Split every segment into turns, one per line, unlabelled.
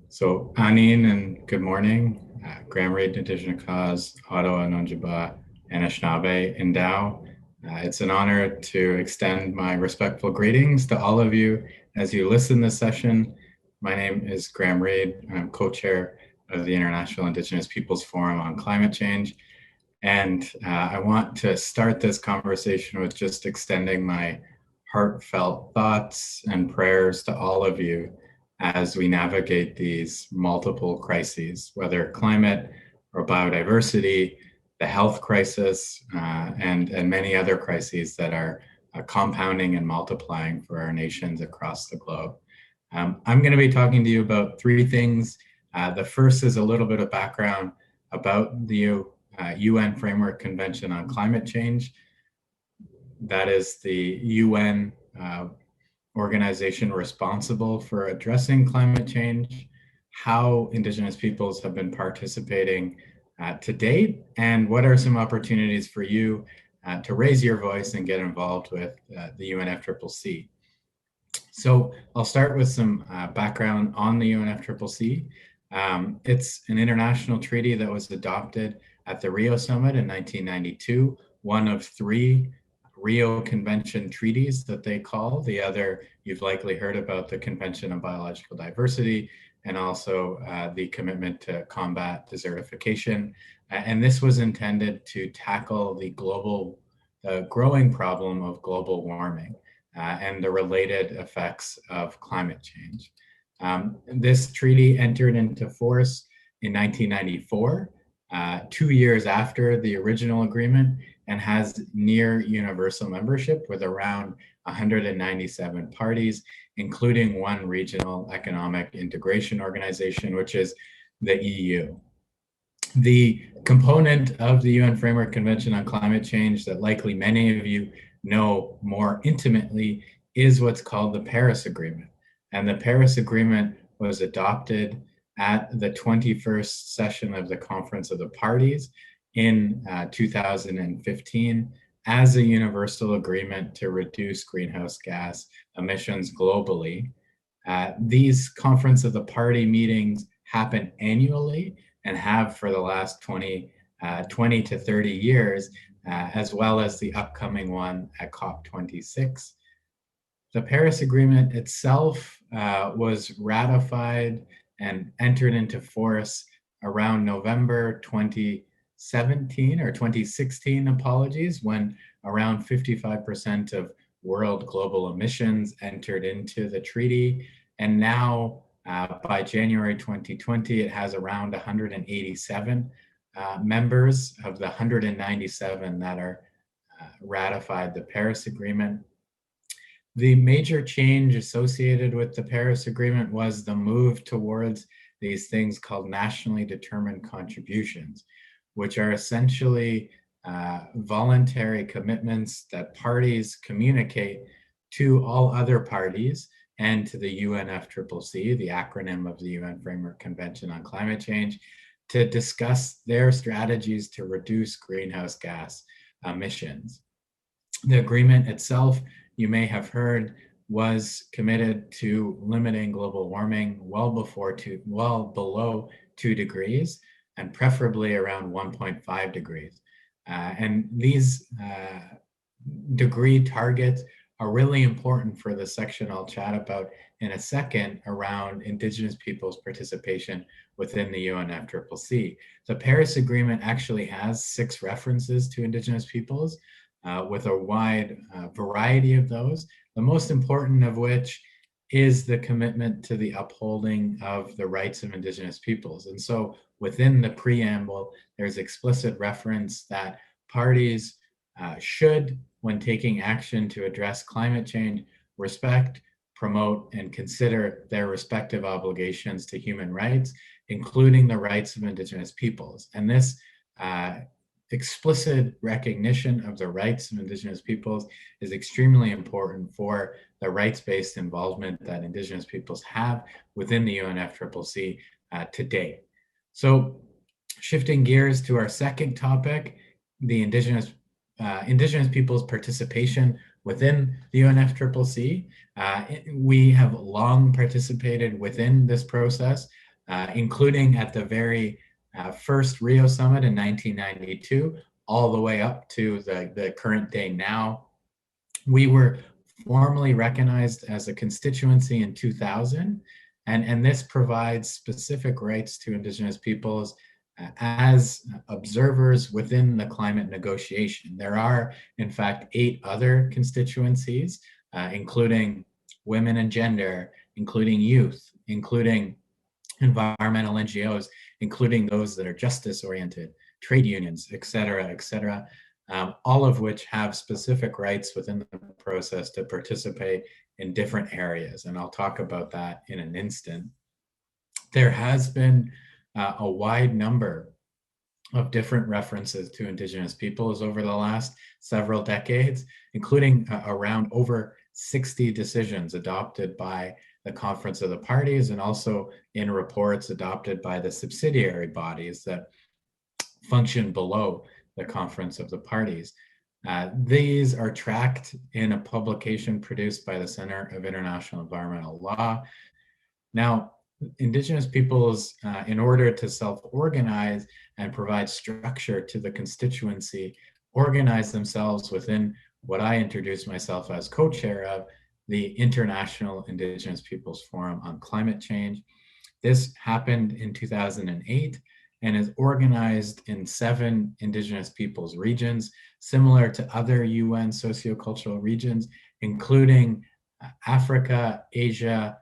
So, Anin, and good morning. Graeme Reed, Indigenous Cause, Ottawa, Nunjaba, Anishinaabe, Indao. It's an honor to extend my respectful greetings to all of you as you listen to this session. My name is Graeme Reed. I'm co-chair of the International Indigenous Peoples Forum on Climate Change. And I want to start this conversation with just extending my heartfelt thoughts and prayers to all of you as we navigate these multiple crises, whether climate or biodiversity, the health crisis, and many other crises that are compounding and multiplying for our nations across the globe. I'm going to be talking to you about three things. The first is a little bit of background about the UN Framework Convention on Climate Change. That is the UN organization responsible for addressing climate change, how Indigenous peoples have been participating to date, and what are some opportunities for you to raise your voice and get involved with the UNFCCC. So I'll start with some background on the UNFCCC. It's an international treaty that was adopted at the Rio Summit in 1992, one of three Rio Convention treaties that they call. The other, you've likely heard about the Convention on Biological Diversity and also the commitment to combat desertification. And this was intended to tackle the growing problem of global warming and the related effects of climate change. This treaty entered into force in 1994, 2 years after the original agreement, and has near universal membership with around 197 parties, including one regional economic integration organization, which is the EU. The component of the UN Framework Convention on Climate Change that likely many of you know more intimately is what's called the Paris Agreement. And the Paris Agreement was adopted at the 21st session of the Conference of the Parties in 2015 as a universal agreement to reduce greenhouse gas emissions globally. These Conference of the Party meetings happen annually and have for the last 20 to 30 years, as well as the upcoming one at COP26. The Paris Agreement itself was ratified and entered into force around November 2017 or 2016, apologies, when around 55% of world global emissions entered into the treaty. And now by January 2020, it has around 187 members of the 197 that are ratified the Paris Agreement. The major change associated with the Paris Agreement was the move towards these things called nationally determined contributions, which are essentially voluntary commitments that parties communicate to all other parties and to the UNFCCC, the acronym of the UN Framework Convention on Climate Change, to discuss their strategies to reduce greenhouse gas emissions. The agreement itself, you may have heard, was committed to limiting global warming well below 2 degrees, and preferably around 1.5 degrees. And these degree targets are really important for the section I'll chat about in a second around Indigenous peoples' participation within the UNFCCC. The Paris Agreement actually has 6 references to Indigenous peoples, with a wide variety of those, the most important of which is the commitment to the upholding of the rights of Indigenous peoples. And so within the preamble, there's explicit reference that parties should, when taking action to address climate change, respect, promote, and consider their respective obligations to human rights, including the rights of Indigenous peoples. And this explicit recognition of the rights of Indigenous peoples is extremely important for the rights-based involvement that Indigenous peoples have within the UNFCCC to date. So shifting gears to our second topic, the Indigenous peoples' participation within the UNFCCC. We have long participated within this process. including at the very first Rio Summit in 1992, all the way up to the current day now. We were formally recognized as a constituency in 2000, and this provides specific rights to Indigenous peoples as observers within the climate negotiation. There are, in fact, 8 other constituencies, including women and gender, including youth, including environmental NGOs, including those that are justice-oriented, trade unions, et cetera, all of which have specific rights within the process to participate in different areas. And I'll talk about that in an instant. There has been a wide number of different references to Indigenous peoples over the last several decades, including around over 60 decisions adopted by the Conference of the Parties and also in reports adopted by the subsidiary bodies that function below the Conference of the Parties. These are tracked in a publication produced by the Center of International Environmental Law. Now, Indigenous peoples, in order to self-organize and provide structure to the constituency, organize themselves within what I introduced myself as co-chair of, the International Indigenous Peoples Forum on Climate Change. This happened in 2008 and is organized in 7 Indigenous peoples regions, similar to other UN sociocultural regions, including Africa, Asia,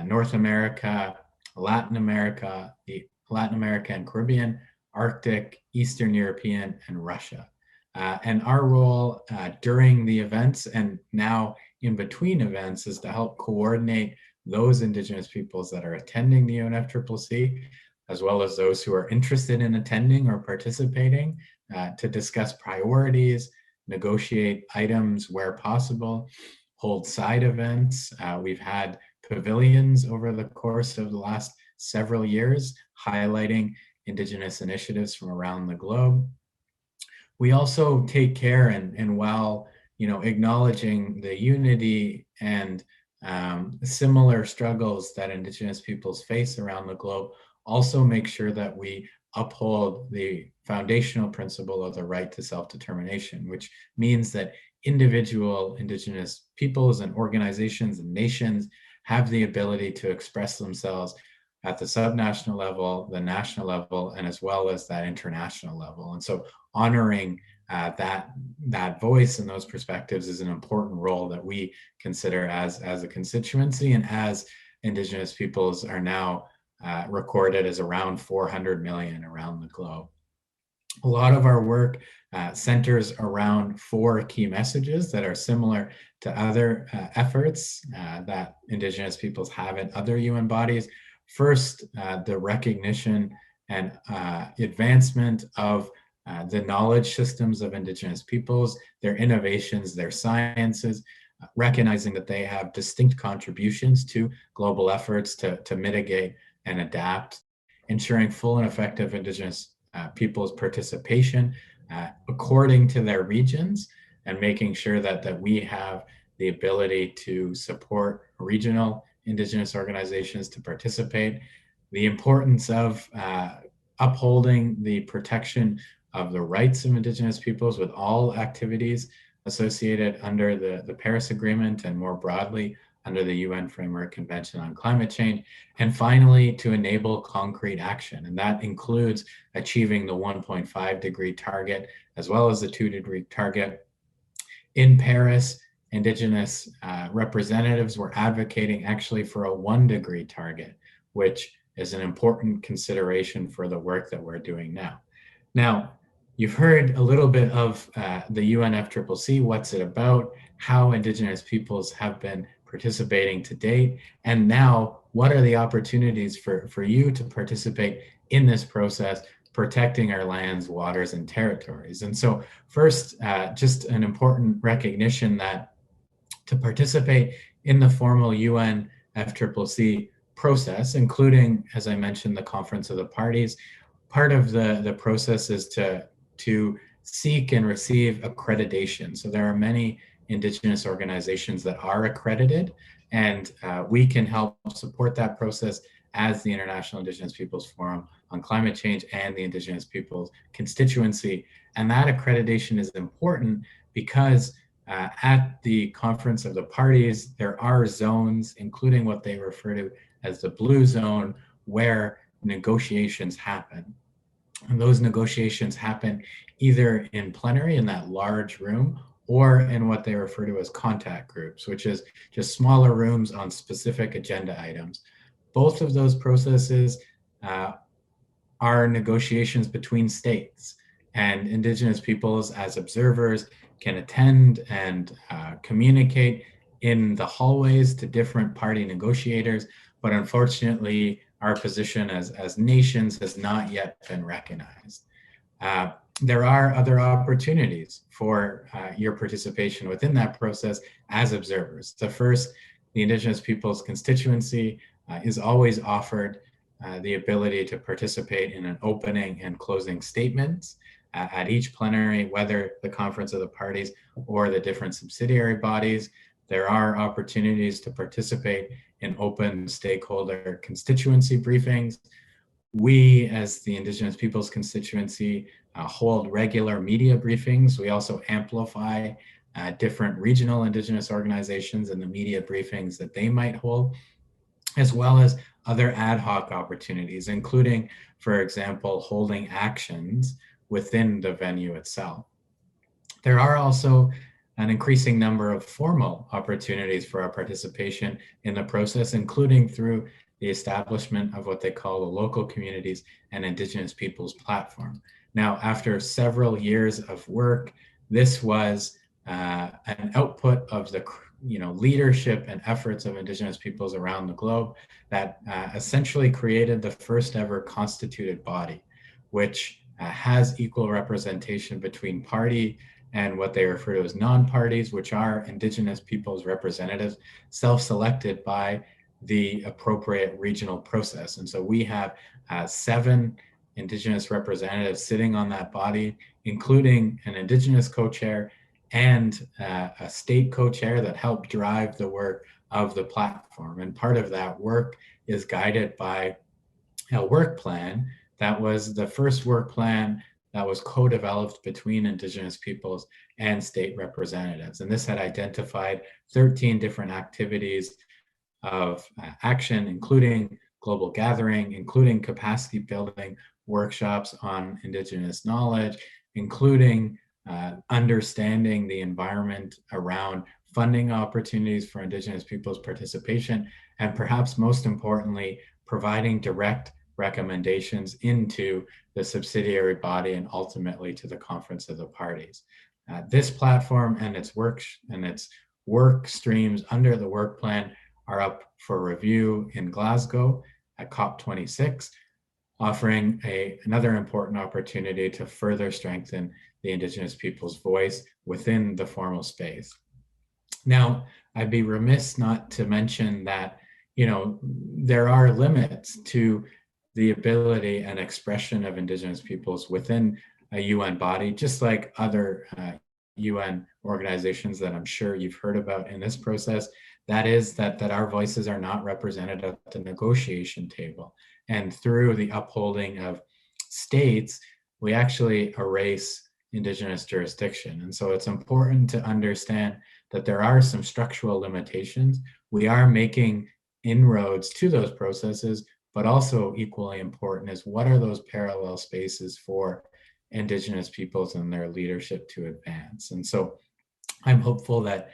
North America, Latin America, the Latin America and Caribbean, Arctic, Eastern European, and Russia. And our role during the events and now in between events is to help coordinate those Indigenous peoples that are attending the UNFCCC, as well as those who are interested in attending or participating, to discuss priorities, negotiate items where possible, hold side events. We've had pavilions over the course of the last several years, highlighting Indigenous initiatives from around the globe. We also take care, and while acknowledging the unity and similar struggles that Indigenous peoples face around the globe, also make sure that we uphold the foundational principle of the right to self-determination, which means that individual Indigenous peoples and organizations and nations have the ability to express themselves at the subnational level, the national level, and as well as that international level. And so honoring that voice and those perspectives is an important role that we consider as a constituency, and as Indigenous peoples are now recorded as around 400 million around the globe. A lot of our work centers around 4 key messages that are similar to other efforts that Indigenous peoples have in other UN bodies. First, the recognition and advancement of the knowledge systems of Indigenous peoples, their innovations, their sciences, recognizing that they have distinct contributions to global efforts to mitigate and adapt, ensuring full and effective Indigenous peoples' participation according to their regions, and making sure that we have the ability to support regional Indigenous organizations to participate, the importance of upholding the protection of the rights of Indigenous peoples with all activities associated under the Paris Agreement and more broadly under the UN Framework Convention on Climate Change, and finally to enable concrete action. And that includes achieving the 1.5 degree target as well as the 2 degree target. In Paris, Indigenous representatives were advocating actually for a 1 degree target, which is an important consideration for the work that we're doing now. Now, you've heard a little bit of the UNFCCC, what's it about, how Indigenous peoples have been participating to date, and now what are the opportunities for you to participate in this process, protecting our lands, waters, and territories. And so first, just an important recognition that to participate in the formal UNFCCC process, including, as I mentioned, the Conference of the Parties, part of the process is to seek and receive accreditation. So there are many Indigenous organizations that are accredited, and we can help support that process as the International Indigenous Peoples Forum on Climate Change and the Indigenous Peoples constituency. And that accreditation is important because at the Conference of the Parties, there are zones, including what they refer to as the blue zone, where negotiations happen. And those negotiations happen either in plenary in that large room or in what they refer to as contact groups, which is just smaller rooms on specific agenda items. Both of those processes are negotiations between states, and Indigenous peoples as observers can attend and communicate in the hallways to different party negotiators, but unfortunately, our position as nations has not yet been recognized. There are other opportunities for your participation within that process as observers. The first, the Indigenous Peoples constituency is always offered the ability to participate in an opening and closing statements at each plenary, whether the Conference of the Parties or the different subsidiary bodies. There are opportunities to participate in open stakeholder constituency briefings. We, as the Indigenous Peoples constituency, hold regular media briefings. We also amplify different regional Indigenous organizations and the media briefings that they might hold, as well as other ad hoc opportunities, including, for example, holding actions within the venue itself. There are also an increasing number of formal opportunities for our participation in the process, including through the establishment of what they call the Local Communities and Indigenous Peoples Platform. Now, after several years of work, this was an output of the leadership and efforts of Indigenous peoples around the globe that essentially created the first ever constituted body, which has equal representation between party and what they refer to as non-parties, which are Indigenous peoples representatives self-selected by the appropriate regional process. And so we have 7 Indigenous representatives sitting on that body, including an Indigenous co-chair and a state co-chair that helped drive the work of the platform. And part of that work is guided by a work plan that was the first work plan that was co-developed between Indigenous peoples and state representatives. And this had identified 13 different activities of action, including global gathering, including capacity building workshops on Indigenous knowledge, including understanding the environment around funding opportunities for Indigenous peoples' participation, and perhaps most importantly, providing direct recommendations into the subsidiary body and ultimately to the Conference of the Parties. This platform and its work streams under the work plan are up for review in Glasgow at COP26, offering another important opportunity to further strengthen the Indigenous people's voice within the formal space. Now, I'd be remiss not to mention that, there are limits to the ability and expression of Indigenous peoples within a UN body, just like other UN organizations that I'm sure you've heard about in this process. That is that our voices are not represented at the negotiation table. And through the upholding of states, we actually erase Indigenous jurisdiction. And so it's important to understand that there are some structural limitations. We are making inroads to those processes, but also equally important is what are those parallel spaces for Indigenous peoples and their leadership to advance. And so I'm hopeful that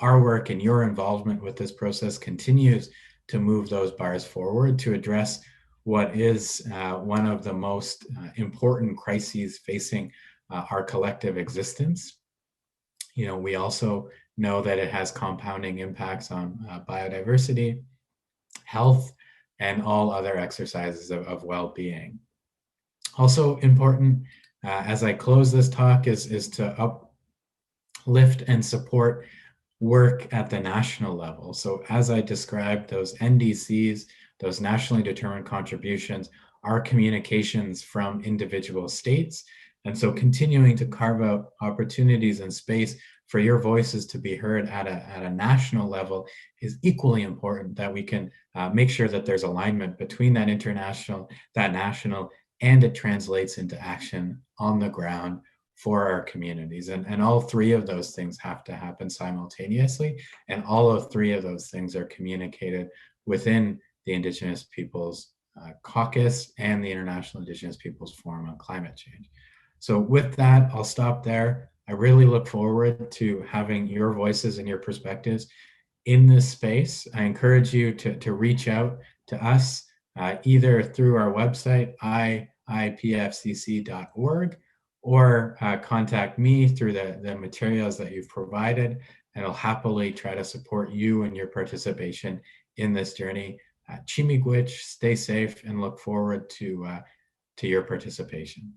our work and your involvement with this process continues to move those bars forward to address what is one of the most important crises facing our collective existence. We also know that it has compounding impacts on biodiversity, health, and all other exercises of well-being. Also important, as I close this talk, is to uplift and support work at the national level. So as I described, those NDCs, those nationally determined contributions, are communications from individual states. And so continuing to carve out opportunities and space for your voices to be heard at a national level is equally important, that we can make sure that there's alignment between that international, that national, and it translates into action on the ground for our communities. And all three of those things have to happen simultaneously. And all of three of those things are communicated within the Indigenous Peoples Caucus and the International Indigenous Peoples Forum on Climate Change. So with that, I'll stop there. I really look forward to having your voices and your perspectives in this space. I encourage you to reach out to us either through our website, iipfcc.org, or contact me through the materials that you've provided, and I'll happily try to support you and your participation in this journey. Chimigwich, stay safe, and look forward to your participation.